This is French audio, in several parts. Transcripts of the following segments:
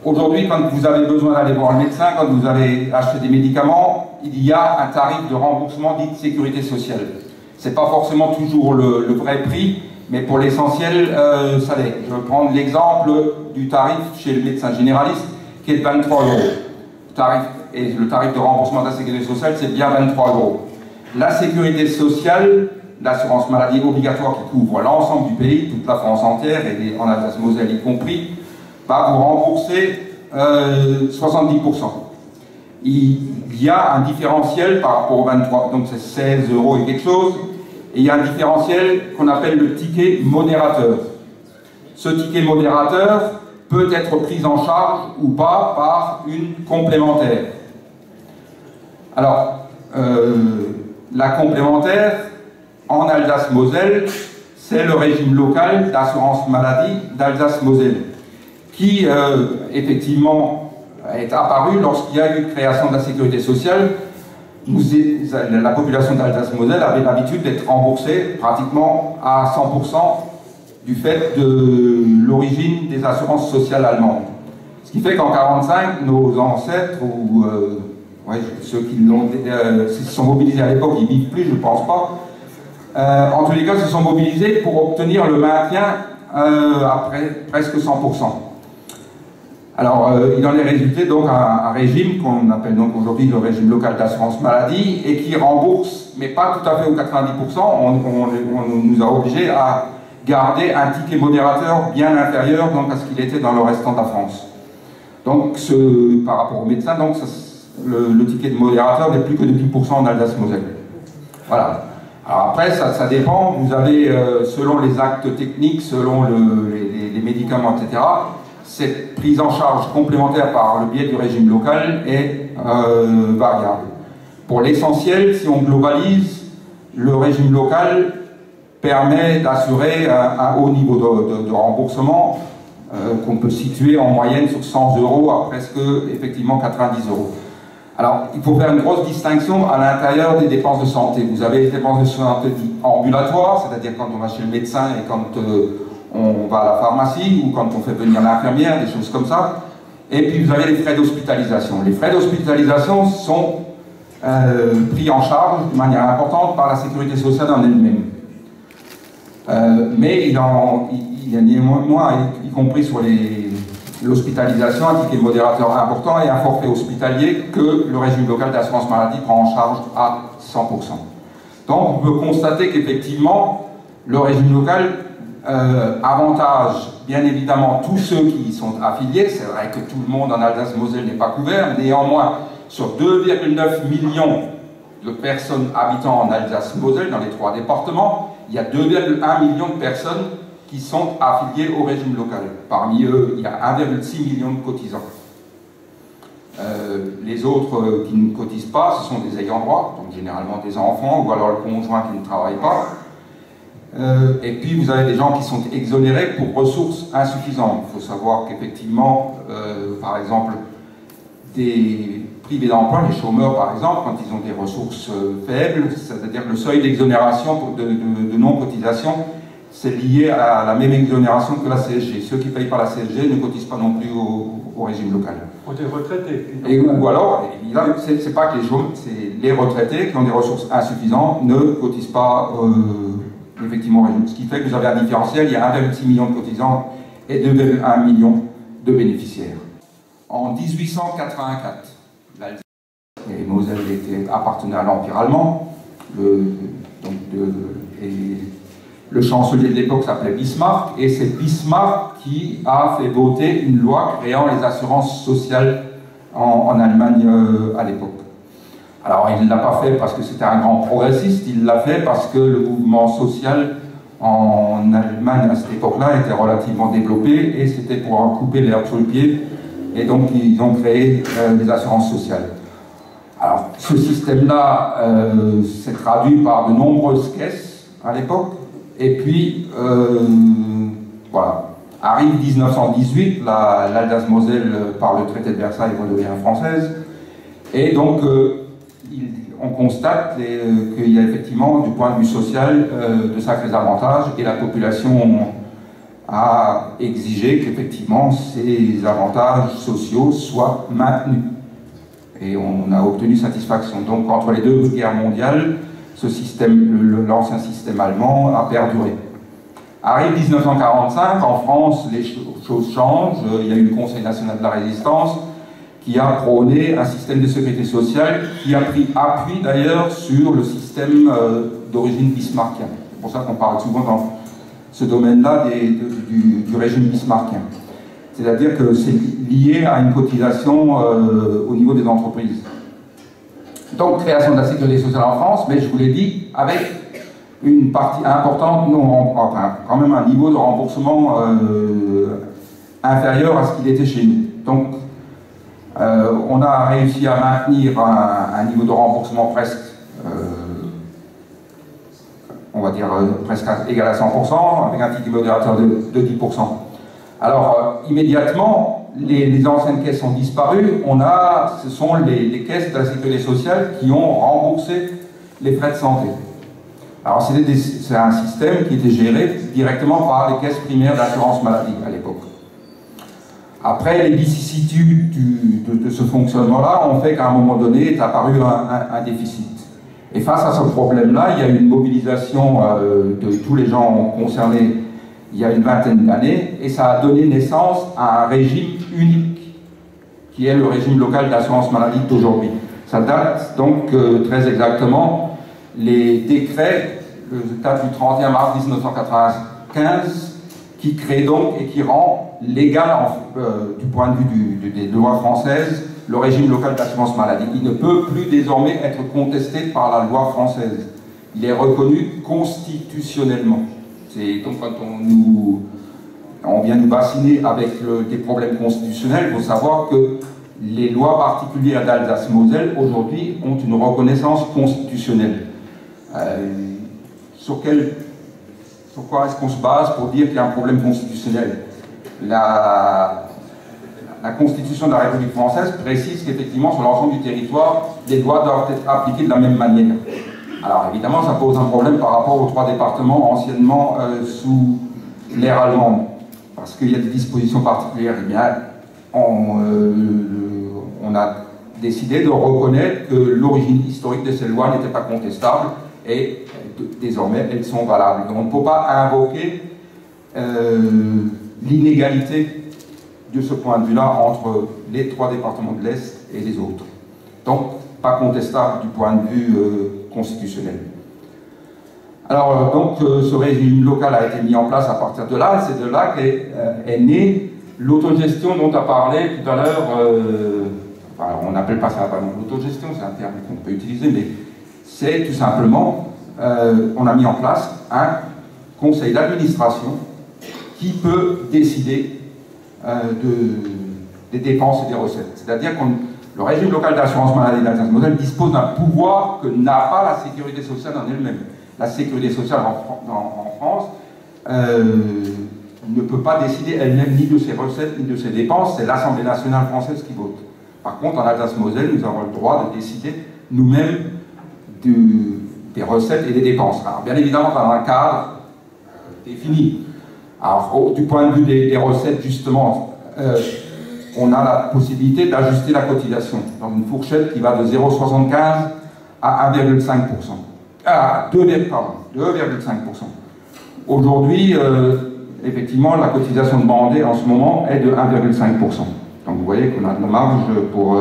Aujourd'hui, quand vous avez besoin d'aller voir le médecin, quand vous allez acheter des médicaments, il y a un tarif de remboursement dit de sécurité sociale. Ce n'est pas forcément toujours le vrai prix, mais pour l'essentiel, ça l'est. Je vais prendre l'exemple du tarif chez le médecin généraliste, qui est de 23 €. Et le tarif de remboursement de la sécurité sociale, c'est bien 23 €. La sécurité sociale, l'assurance maladie obligatoire qui couvre l'ensemble du pays, toute la France entière, et en Alsace-Moselle y compris, va vous rembourser 70%. Il y a un différentiel par rapport au 23, donc c'est 16 € et quelque chose, et il y a un différentiel qu'on appelle le ticket modérateur. Ce ticket modérateur peut être pris en charge ou pas par une complémentaire. Alors, la complémentaire, en Alsace-Moselle, c'est le régime local d'assurance maladie d'Alsace-Moselle, qui, effectivement, est apparu lorsqu'il y a eu création de la sécurité sociale. La population d'Alsace-Moselle avait l'habitude d'être remboursée pratiquement à 100% du fait de l'origine des assurances sociales allemandes. Ce qui fait qu'en 1945, nos ancêtres, ou ceux qui se sont mobilisés à l'époque, ils ne vivent plus, je ne pense pas, en tous les cas, se sont mobilisés pour obtenir le maintien à presque 100%. Alors, il en est résulté donc un régime qu'on appelle donc aujourd'hui le régime local d'assurance maladie et qui rembourse, mais pas tout à fait aux 90%, on nous a obligés à garder un ticket modérateur bien inférieur donc, à ce qu'il était dans le restant de la France. Donc, par rapport aux médecins, donc, le ticket de modérateur n'est plus que de 10% en Alsace-Moselle. Voilà. Alors après, ça dépend, vous avez, selon les actes techniques, selon les médicaments, etc., cette prise en charge complémentaire par le biais du régime local est variable. Pour l'essentiel, si on globalise, le régime local permet d'assurer un haut niveau de remboursement qu'on peut situer en moyenne sur 100 € à presque effectivement 90 €. Alors, il faut faire une grosse distinction à l'intérieur des dépenses de santé. Vous avez les dépenses de santé ambulatoires, c'est-à-dire quand on va chez le médecin et quand on va à la pharmacie ou quand on fait venir l'infirmière, des choses comme ça. Et puis vous avez les frais d'hospitalisation. Les frais d'hospitalisation sont pris en charge de manière importante par la sécurité sociale en elle-même. Mais il y a néanmoins, y compris sur l'hospitalisation, un ticket modérateur important et un forfait hospitalier que le régime local d'assurance maladie prend en charge à 100%. Donc on peut constater qu'effectivement, le régime local avantage bien évidemment tous ceux qui y sont affiliés. C'est vrai que tout le monde en Alsace-Moselle n'est pas couvert, néanmoins sur 2,9 millions de personnes habitant en Alsace-Moselle, dans les 3 départements, il y a 2,1 millions de personnes qui sont affiliées au régime local. Parmi eux, il y a 1,6 million de cotisants. Les autres qui ne cotisent pas, ce sont des ayants droit, donc généralement des enfants ou alors le conjoint qui ne travaille pas. Et puis vous avez des gens qui sont exonérés pour ressources insuffisantes. Il faut savoir qu'effectivement, par exemple, des privés d'emploi, les chômeurs par exemple, quand ils ont des ressources faibles, c'est-à-dire que le seuil d'exonération de non-cotisation, c'est lié à la même exonération que la CSG. Ceux qui payent par la CSG ne cotisent pas non plus au régime local. Ou des retraités. Ou alors, c'est pas que les chômeurs, c'est les retraités qui ont des ressources insuffisantes ne cotisent pas effectivement au régime. Ce qui fait que vous avez un différentiel, il y a 1,6 million de cotisants et 2,1 millions de bénéficiaires. En 1884, l'Alsace et Moselle appartenaient à l'Empire allemand. Le chancelier de l'époque s'appelait Bismarck, et c'est Bismarck qui a fait voter une loi créant les assurances sociales en Allemagne à l'époque. Alors il ne l'a pas fait parce que c'était un grand progressiste, il l'a fait parce que le mouvement social en Allemagne à cette époque-là était relativement développé et c'était pour en couper l'herbe sous le pied, et donc ils ont créé des assurances sociales. Alors ce système-là s'est traduit par de nombreuses caisses à l'époque. Et puis, voilà, arrive 1918, l'Alsace-Moselle, par le traité de Versailles, redevient française, et donc on constate qu'il y a effectivement, du point de vue social, de sacrés avantages, et la population a exigé qu'effectivement ces avantages sociaux soient maintenus. Et on a obtenu satisfaction. Donc entre les deux guerres mondiales, ce système, l'ancien système allemand a perduré. Arrive 1945, en France, les choses changent. Il y a eu le Conseil national de la résistance qui a prôné un système de sécurité sociale qui a pris appui d'ailleurs sur le système d'origine bismarckien. C'est pour ça qu'on parle souvent dans ce domaine-là du régime bismarckien. C'est-à-dire que c'est lié à une cotisation au niveau des entreprises. Donc, création de la sécurité sociale en France, mais je vous l'ai dit, avec une partie importante, enfin, quand même un niveau de remboursement inférieur à ce qu'il était chez nous. Donc, on a réussi à maintenir un niveau de remboursement presque, on va dire, presque égal à 100%, avec un ticket modérateur de 10%. Alors, immédiatement, les anciennes caisses ont disparu. Ce sont les caisses de la sécurité sociale qui ont remboursé les frais de santé. Alors, c'est un système qui était géré directement par les caisses primaires d'assurance maladie à l'époque. Après, les vicissitudes de ce fonctionnement-là ont fait qu'à un moment donné est apparu un déficit. Et face à ce problème-là, il y a eu une mobilisation de tous les gens concernés il y a une vingtaine d'années, et ça a donné naissance à un régime unique, qui est le régime local d'assurance maladie d'aujourd'hui. Ça date donc très exactement, les décrets datent du 31 mars 1995, qui crée donc et qui rend légal, du point de vue des lois françaises, le régime local d'assurance maladie. Il ne peut plus désormais être contesté par la loi française. Il est reconnu constitutionnellement. Donc quand on vient nous bassiner avec des problèmes constitutionnels, il faut savoir que les lois particulières d'Alsace-Moselle, aujourd'hui, ont une reconnaissance constitutionnelle. Sur quoi est-ce qu'on se base pour dire qu'il y a un problème constitutionnel? La Constitution de la République française précise qu'effectivement, sur l'ensemble du territoire, les lois doivent être appliquées de la même manière. Alors évidemment, ça pose un problème par rapport aux 3 départements anciennement sous l'ère allemande, parce qu'il y a des dispositions particulières. Eh bien, on a décidé de reconnaître que l'origine historique de ces lois n'était pas contestable, et désormais elles sont valables. On ne peut pas invoquer l'inégalité de ce point de vue-là entre les 3 départements de l'Est et les autres. Donc, pas contestable du point de vue constitutionnel. Alors, donc, ce régime local a été mis en place à partir de là, et c'est de là qu'est née l'autogestion dont a parlé tout à l'heure. Enfin, on n'appelle pas ça l'autogestion, c'est un terme qu'on peut utiliser, mais c'est tout simplement, on a mis en place un conseil d'administration qui peut décider des dépenses et des recettes. C'est-à-dire que le régime local d'assurance maladie d'Alsace-Moselle dispose d'un pouvoir que n'a pas la sécurité sociale en elle-même. La sécurité sociale en France ne peut pas décider elle-même ni de ses recettes ni de ses dépenses, c'est l'Assemblée nationale française qui vote. Par contre, en Alsace-Moselle, nous avons le droit de décider nous-mêmes des recettes et des dépenses. Alors, bien évidemment, dans un cadre défini. Alors, du point de vue des recettes, justement, on a la possibilité d'ajuster la cotisation dans une fourchette qui va de 0,75 à 1,5%. Ah, 2,5%. Aujourd'hui, effectivement, la cotisation demandée en ce moment est de 1,5%. Donc vous voyez qu'on a de la marge pour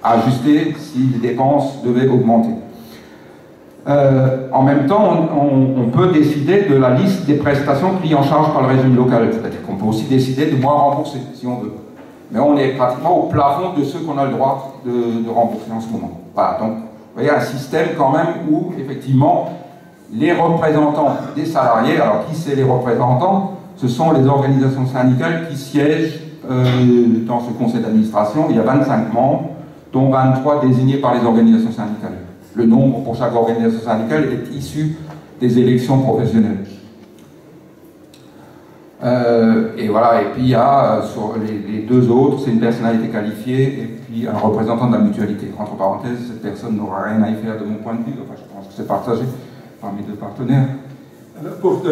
ajuster si les dépenses devaient augmenter. En même temps, on peut décider de la liste des prestations prises en charge par le régime local. C'est-à-dire qu'on peut aussi décider de moins rembourser, si on veut. Mais on est pratiquement au plafond de ceux qu'on a le droit de rembourser en ce moment. Voilà, donc vous voyez un système quand même où, effectivement, les représentants des salariés, alors qui c'est les représentants? Ce sont les organisations syndicales qui siègent dans ce conseil d'administration. Il y a 25 membres, dont 23 désignés par les organisations syndicales. Le nombre pour chaque organisation syndicale est issu des élections professionnelles. Et voilà, et puis il y a sur les 2 autres, c'est une personnalité qualifiée et puis un représentant de la mutualité. Entre parenthèses, cette personne n'aura rien à y faire de mon point de vue, enfin je pense que c'est partagé par mes 2 partenaires. Pour te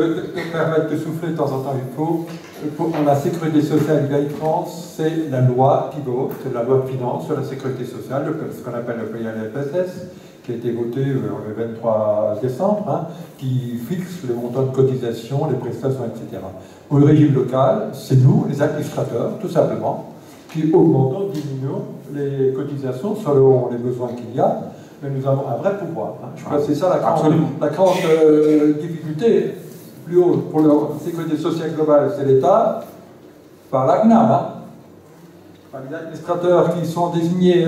permettre de souffler de temps en temps, il faut, pour la sécurité sociale vieille France, c'est la loi pivot, c'est la loi de finances sur la sécurité sociale, ce qu'on appelle le PLFSS, qui a été voté le 23 décembre, hein, qui fixe le montant de cotisation, les prestations, etc. Au régime local, c'est nous, les administrateurs, tout simplement, qui augmentons, diminuons les cotisations selon les besoins qu'il y a, mais nous avons un vrai pouvoir. Hein. Je crois que c'est ça la grande difficulté plus haute pour la sécurité sociale globale, c'est l'État, par la CNAM, hein, par les administrateurs qui sont désignés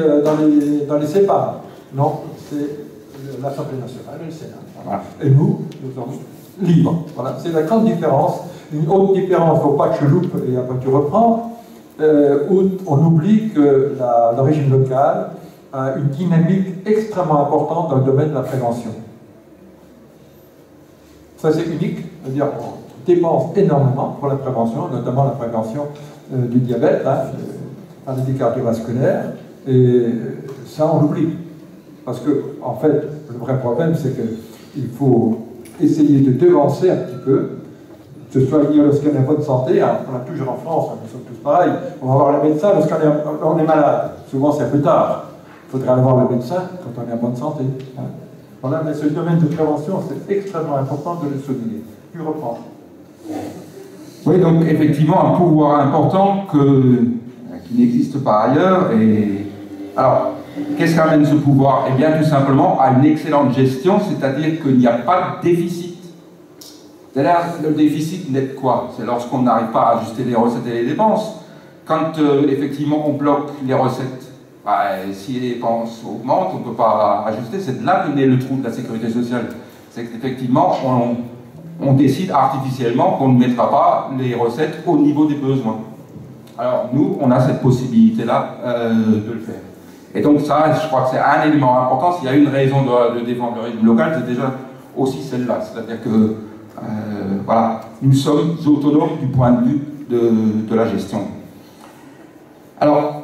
dans les CEPA. Non, c'est l'Assemblée nationale et le Sénat. Voilà. Et nous sommes libres. Voilà, c'est la grande différence. Une autre différence, il ne faut pas que je loupe et après tu reprends, où on oublie que le régime local a une dynamique extrêmement importante dans le domaine de la prévention. Ça, c'est unique, c'est-à-dire qu'on dépense énormément pour la prévention, notamment la prévention du diabète, hein, maladie cardiovasculaire, et ça, on l'oublie. Parce que, en fait, le vrai problème, c'est qu'il faut essayer de devancer un petit peu, que ce soit lorsqu'on est en bonne santé, hein, on a toujours en France, nous sommes tous pareils, on va voir le médecin lorsqu'on est malade. Souvent, c'est un peu tard. Il faudrait aller voir le médecin quand on est en bonne santé. Hein. Voilà, mais ce domaine de prévention, c'est extrêmement important de le souligner. Tu reprends. Oui, donc effectivement, un pouvoir important qui n'existe pas ailleurs. Et alors, qu'est-ce qu'amène ce pouvoir? Eh bien, tout simplement, à une excellente gestion, c'est-à-dire qu'il n'y a pas de déficit. C'est-à-dire, le déficit n'est quoi? C'est lorsqu'on n'arrive pas à ajuster les recettes et les dépenses. Quand, effectivement, on bloque les recettes, bah, si les dépenses augmentent, on ne peut pas ajuster. C'est de là que naît le trou de la sécurité sociale. C'est qu'effectivement, on décide artificiellement qu'on ne mettra pas les recettes au niveau des besoins. Alors, nous, on a cette possibilité-là de le faire. Et donc ça, je crois que c'est un élément important. S'il y a une raison de défendre le régime local, c'est déjà aussi celle-là. C'est-à-dire que, voilà, nous sommes autonomes du point de vue de la gestion. Alors,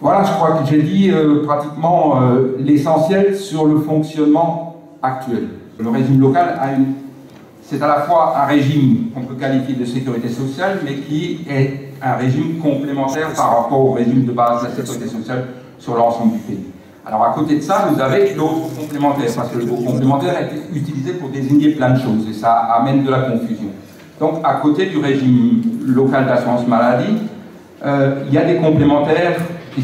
voilà, je crois que j'ai dit pratiquement l'essentiel sur le fonctionnement actuel. Le régime local c'est à la fois un régime qu'on peut qualifier de sécurité sociale, mais qui est un régime complémentaire par rapport au régime de base de la sécurité sociale sur l'ensemble du pays. Alors à côté de ça, vous avez d'autres complémentaires, parce que le mot complémentaire a été utilisé pour désigner plein de choses, et ça amène de la confusion. Donc à côté du régime local d'assurance maladie, il y a des complémentaires qui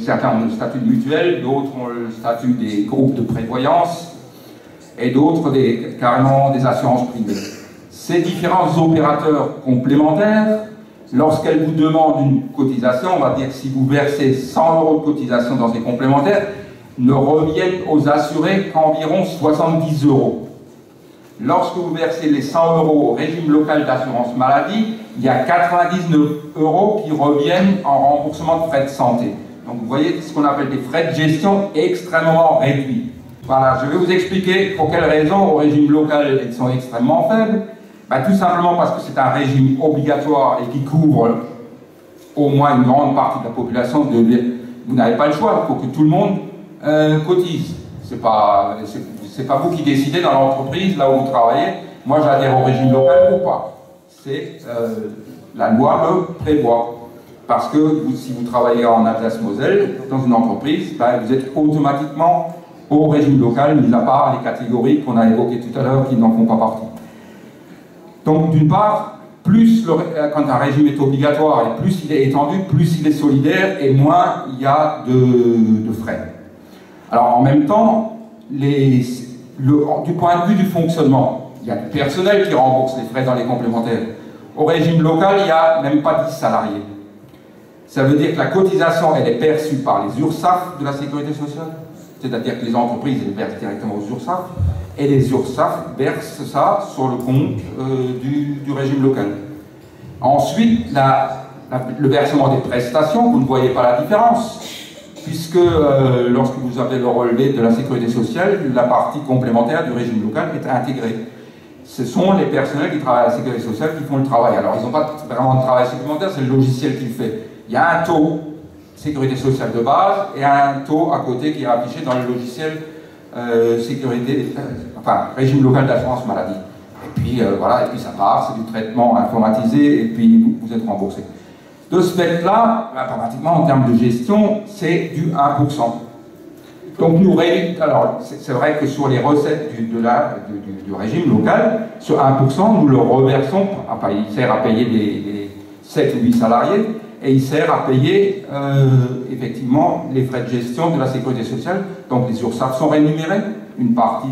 certains ont le statut de mutuelle, d'autres ont le statut des groupes de prévoyance, et d'autres carrément des assurances privées. Ces différents opérateurs complémentaires, lorsqu'elles vous demandent une cotisation, on va dire que si vous versez 100 € de cotisation dans ces complémentaires, ne reviennent aux assurés qu'environ 70 €. Lorsque vous versez les 100 € au régime local d'assurance maladie, il y a 99 € qui reviennent en remboursement de frais de santé. Donc vous voyez ce qu'on appelle des frais de gestion extrêmement réduits. Voilà, je vais vous expliquer pour quelles raisons au régime local ils sont extrêmement faibles. Ben, tout simplement parce que c'est un régime obligatoire et qui couvre au moins une grande partie de la population. Vous n'avez pas le choix, il faut que tout le monde cotise. C'est pas vous qui décidez dans l'entreprise, là où vous travaillez, moi j'adhère au régime local ou pas. C'est la loi le prévoit. Parce que si vous travaillez en Alsace-Moselle, dans une entreprise, ben, vous êtes automatiquement au régime local, mis à part les catégories qu'on a évoquées tout à l'heure qui n'en font pas partie. Donc d'une part, quand un régime est obligatoire et plus il est étendu, plus il est solidaire et moins il y a de frais. Alors en même temps, du point de vue du fonctionnement, il y a du personnel qui rembourse les frais dans les complémentaires. Au régime local, il n'y a même pas 10 salariés. Ça veut dire que la cotisation, elle est perçue par les URSSAF de la sécurité sociale, c'est-à-dire que les entreprises, elles versent directement aux URSSAF, et les URSSAF versent ça sur le compte du régime local. Ensuite, le versement des prestations, vous ne voyez pas la différence, puisque lorsque vous avez le relevé de la sécurité sociale, la partie complémentaire du régime local est intégrée. Ce sont les personnels qui travaillent à la sécurité sociale qui font le travail. Alors, ils n'ont pas vraiment de travail supplémentaire, c'est le logiciel qui le fait. Il y a un taux sécurité sociale de base et un taux à côté qui est affiché dans le logiciel sécurité, enfin, régime local d'assurance maladie. Et puis, voilà, et puis ça part, c'est du traitement informatisé, et puis vous êtes remboursé. De ce fait-là, pratiquement en termes de gestion, c'est du 1%. Donc nous, alors c'est vrai que sur les recettes du régime local, ce 1%, nous le reversons, enfin il sert à payer les 7 ou 8 salariés, et il sert à payer effectivement les frais de gestion de la sécurité sociale. Donc les URSSAF sont rémunérés, une partie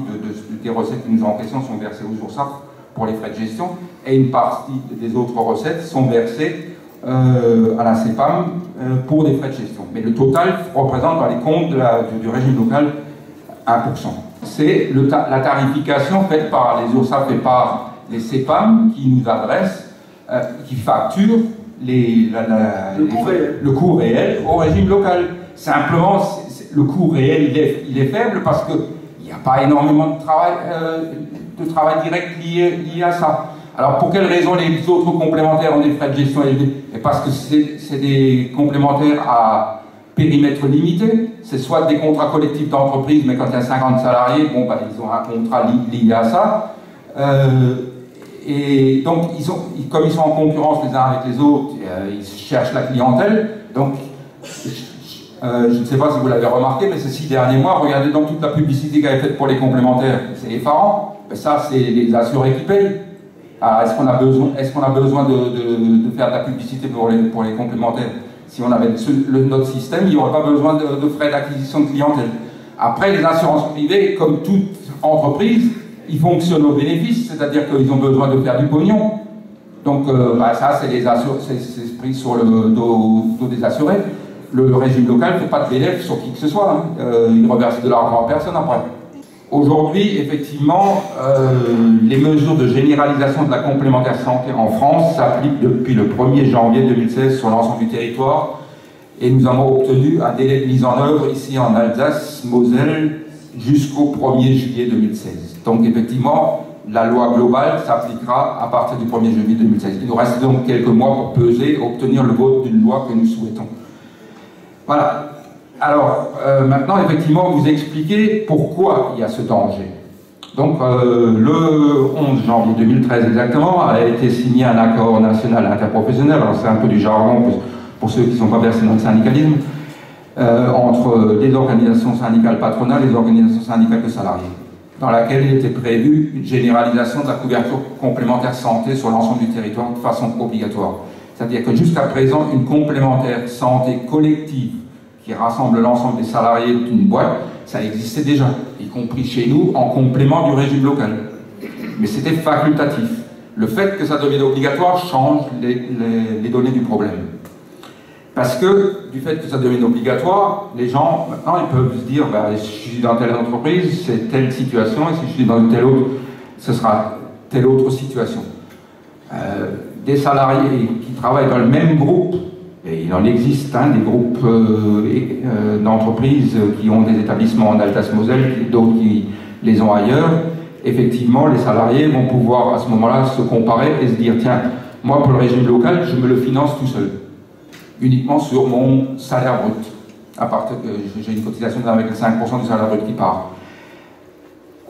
des recettes que nous encaissons sont versées aux URSSAF pour les frais de gestion, et une partie des autres recettes sont versées à la CEPAM pour des frais de gestion. Mais le total représente dans les comptes du régime local 1%. C'est la tarification faite par les URSSAF et par les CEPAM qui nous adressent, qui facturent le coût réel au régime local. Simplement, le coût réel il est faible parce qu'il n'y a pas énormément de travail direct lié à ça. Alors pour quelles raisons les autres complémentaires ont des frais de gestion élevés? Et parce que c'est des complémentaires à périmètre limité, c'est soit des contrats collectifs d'entreprise, mais quand il y a 50 salariés, bon, bah, ils ont un contrat lié à ça. Et donc, comme ils sont en concurrence les uns avec les autres, ils cherchent la clientèle. Donc, je ne sais pas si vous l'avez remarqué, mais ces 6 derniers mois, regardez donc toute la publicité qu'elle est faite pour les complémentaires. C'est effarant. Mais ça, c'est les assurés qui payent. Est-ce qu'on a besoin de faire de la publicité pour les complémentaires? Si on avait notre système, il n'y aurait pas besoin de frais d'acquisition de clientèle. Après, les assurances privées, comme toute entreprise, ils fonctionnent au bénéfice, c'est-à-dire qu'ils ont besoin de faire du pognon. Donc ça, c'est pris sur le dos des assurés. Le régime local ne fait pas de bénéfice sur qui que ce soit. Il ne reverse de l'argent à personne après. Aujourd'hui, effectivement, les mesures de généralisation de la complémentaire santé en France s'appliquent depuis le 1er janvier 2016 sur l'ensemble du territoire, et nous avons obtenu un délai de mise en œuvre ici en Alsace-Moselle jusqu'au 1er juillet 2016. Donc effectivement, la loi globale s'appliquera à partir du 1er juillet 2016. Il nous reste donc quelques mois pour peser et obtenir le vote d'une loi que nous souhaitons. Voilà. Alors, maintenant, effectivement, vous expliquez pourquoi il y a ce danger. Donc, le 11 janvier 2013 exactement, a été signé un accord national interprofessionnel, alors c'est un peu du jargon pour ceux qui ne sont pas versés dans le syndicalisme, entre les organisations syndicales patronales et les organisations syndicales de salariés, dans laquelle il était prévu une généralisation de la couverture complémentaire santé sur l'ensemble du territoire de façon obligatoire. C'est-à-dire que jusqu'à présent, une complémentaire santé collective qui rassemble l'ensemble des salariés d'une boîte, ça existait déjà, y compris chez nous, en complément du régime local. Mais c'était facultatif. Le fait que ça devienne obligatoire change les données du problème. Parce que, du fait que ça devienne obligatoire, les gens, maintenant, ils peuvent se dire, bah, si je suis dans telle entreprise, c'est telle situation, et si je suis dans telle autre, ce sera telle autre situation. Des salariés qui travaillent dans le même groupe, et il en existe des groupes d'entreprises qui ont des établissements en Alsace-Moselle, d'autres qui les ont ailleurs. Effectivement, les salariés vont pouvoir à ce moment-là se comparer et se dire, tiens, moi pour le régime local, je me le finance tout seul, uniquement sur mon salaire brut, à partir que j'ai une cotisation avec les 5% du salaire brut qui part.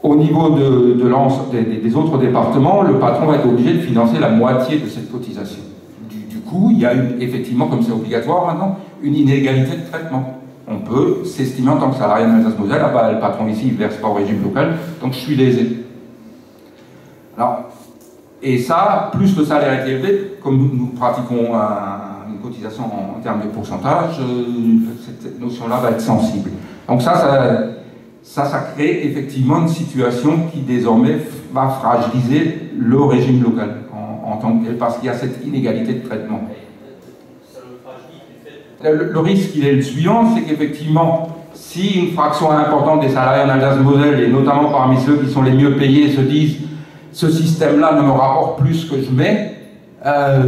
Au niveau des autres départements, le patron va être obligé de financer la moitié de cette cotisation. Du coup, il y a effectivement, comme c'est obligatoire maintenant, une inégalité de traitement. On peut s'estimer en tant que salarié de Alsace-Moselle, ah bah, le patron ici ne verse pas au régime local, donc je suis lésé. Alors, et ça, plus le salaire est élevé, comme nous pratiquons une cotisation en termes de pourcentage, cette notion-là va être sensible. Donc ça crée effectivement une situation qui désormais va fragiliser le régime local en tant que tel, parce qu'il y a cette inégalité de traitement. Le risque, il est le suivant, c'est qu'effectivement, si une fraction importante des salariés en Alsace-Moselle, et notamment parmi ceux qui sont les mieux payés, se disent « ce système-là ne me rapporte plus que je mets,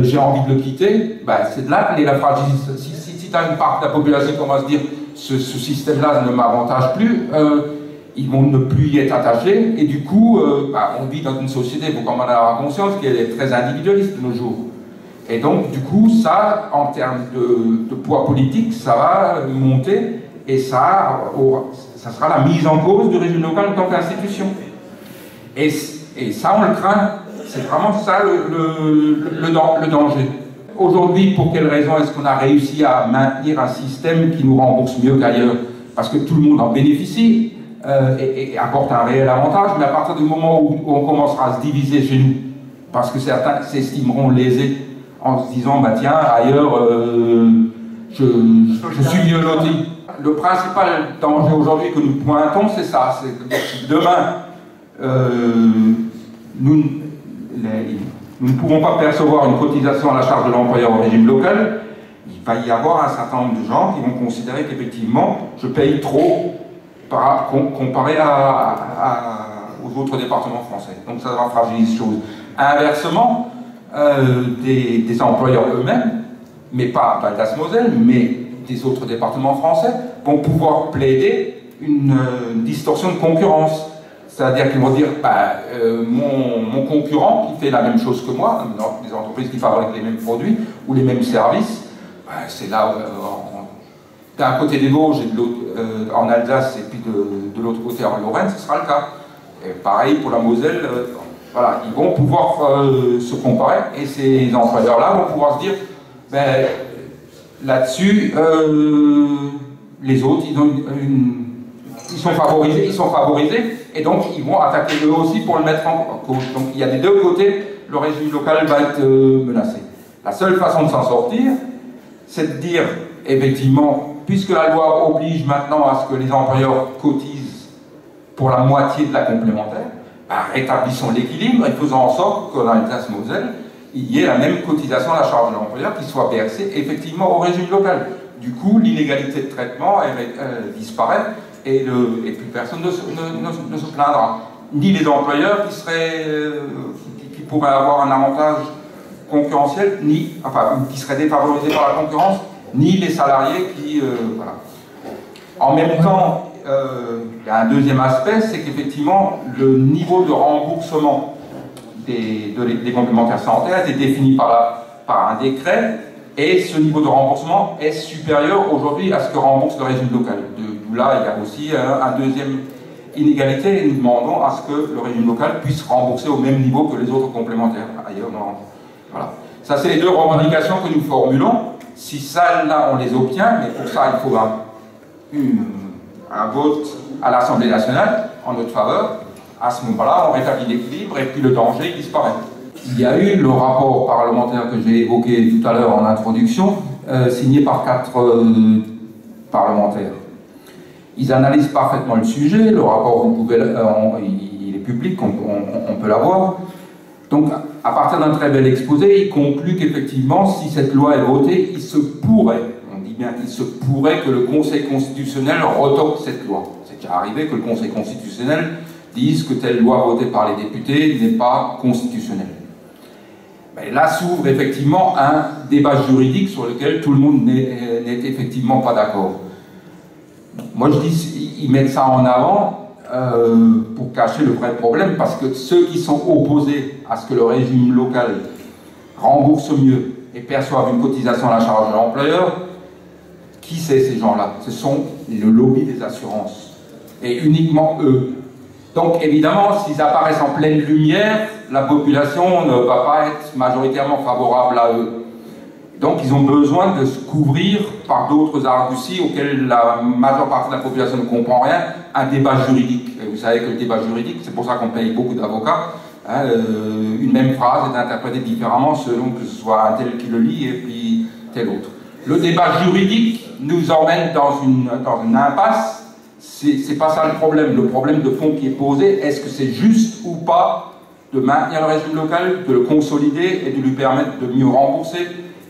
j'ai envie de le quitter ben, », c'est de là que la fragilité. Si tu as une part de la population qui va se dire « ce système-là ne m'avantage plus », ils vont ne plus y être attachés, et du coup, on vit dans une société, il faut quand même en avoir conscience, qu'elle est très individualiste de nos jours. Et donc, du coup, ça, en termes de poids politique, ça va monter, et ça sera la mise en cause du régime local en tant qu'institution. Et ça, on le craint. C'est vraiment ça le danger. Aujourd'hui, pour quelle raison est-ce qu'on a réussi à maintenir un système qui nous rembourse mieux qu'ailleurs? Parce que tout le monde en bénéficie et apporte un réel avantage, mais à partir du moment où on commencera à se diviser chez nous, parce que certains s'estimeront lésés en se disant, bah tiens, ailleurs, je suis mieux loti. Le principal danger aujourd'hui que nous pointons, c'est ça. C'est que demain, nous ne pourrons pas percevoir une cotisation à la charge de l'employeur au régime local. Il va y avoir un certain nombre de gens qui vont considérer qu'effectivement, je paye trop comparé aux autres départements français. Donc ça va fragiliser les choses. Inversement, des employeurs eux-mêmes, mais pas d'Alsace-Moselle, mais des autres départements français, vont pouvoir plaider une distorsion de concurrence. C'est-à-dire qu'ils vont dire, mon concurrent qui fait la même chose que moi, des entreprises qui fabriquent les mêmes produits ou les mêmes services, c'est là d'un côté des Vosges et de l'autre en Alsace et puis de l'autre côté en Lorraine, ce sera le cas. Et pareil pour la Moselle, voilà, ils vont pouvoir se comparer et ces employeurs-là vont pouvoir se dire, là-dessus, les autres, ils sont favorisés, et donc ils vont attaquer eux aussi pour le mettre en cause. Donc il y a des deux côtés, le régime local va être menacé. La seule façon de s'en sortir, c'est de dire, effectivement, puisque la loi oblige maintenant à ce que les employeurs cotisent pour la moitié de la complémentaire, rétablissons l'équilibre et faisons en sorte que dans l'Alsace-Moselle, il y ait la même cotisation à la charge de l'employeur qui soit versée effectivement au régime local. Du coup, l'inégalité de traitement elle disparaît et plus personne ne se plaindra. Ni les employeurs qui pourraient avoir un avantage concurrentiel, qui seraient défavorisés par la concurrence, ni les salariés qui... voilà. En même temps, il y a un deuxième aspect, c'est qu'effectivement, le niveau de remboursement des complémentaires santé a été défini par un décret, et ce niveau de remboursement est supérieur aujourd'hui à ce que rembourse le régime local. D'où là, il y a aussi un deuxième inégalité, et nous demandons à ce que le régime local puisse rembourser au même niveau que les autres complémentaires. Ailleurs, non. Voilà. Ça, c'est les deux revendications que nous formulons. Si ça, là, on les obtient, mais pour ça, il faut un vote à l'Assemblée nationale en notre faveur. À ce moment-là, on rétablit l'équilibre et puis le danger disparaît. Il y a eu le rapport parlementaire que j'ai évoqué tout à l'heure en introduction, signé par 4 parlementaires. Ils analysent parfaitement le sujet, le rapport, il est public, on peut l'avoir. Donc, à partir d'un très bel exposé, il conclut qu'effectivement, si cette loi est votée, il se pourrait, on dit bien il se pourrait que le Conseil constitutionnel retoque cette loi. C'est déjà arrivé que le Conseil constitutionnel dise que telle loi votée par les députés n'est pas constitutionnelle. Mais là s'ouvre effectivement un débat juridique sur lequel tout le monde n'est effectivement pas d'accord. Moi je dis, ils mettent ça en avant pour cacher le vrai problème, parce que ceux qui sont opposés à ce que le régime local rembourse mieux et perçoive une cotisation à la charge de l'employeur, qui c'est ces gens-là? Ce sont le lobby des assurances, et uniquement eux. Donc évidemment, s'ils apparaissent en pleine lumière, la population ne va pas être majoritairement favorable à eux. Donc ils ont besoin de se couvrir par d'autres arguties auxquels la majeure partie de la population ne comprend rien, un débat juridique. Et vous savez que le débat juridique, c'est pour ça qu'on paye beaucoup d'avocats. Hein, une même phrase est interprétée différemment selon que ce soit un tel qui le lit et puis tel autre. Le débat juridique nous emmène dans une impasse. C'est pas ça le problème. Le problème de fond qui est posé, est-ce que c'est juste ou pas de maintenir le régime local, de le consolider et de lui permettre de mieux rembourser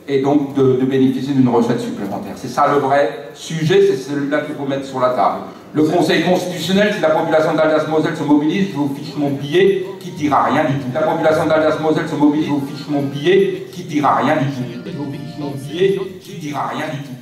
et donc de bénéficier d'une recette supplémentaire. C'est ça le vrai sujet, c'est celui-là qu'il faut mettre sur la table. Le Conseil constitutionnel, si la population d'Alsace-Moselle se mobilise, je vous fiche mon billet, qui dira rien du tout. La population d'Alsace-Moselle se mobilise, je vous fiche mon billet, qui dira rien du tout. Je vous fiche mon billet, qui dira rien du tout.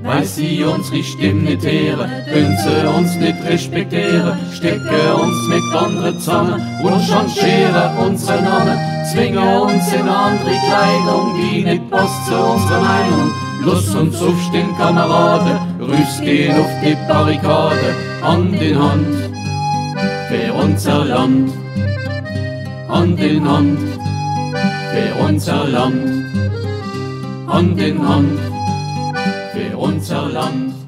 Weil sie unsere Stimme nicht hören, können sie uns nicht respektieren, stecken uns mit anderen zusammen und changieren unsere Namen, zwingen uns in andere Kleidung, die nicht passt zu unserer Meinung. Lass uns aufstehen, Kameraden, rausgehen auf die Barrikade, Hand in Hand für unser Land. Hand in Hand, für unser Land. Hand in Hand, für unser Land.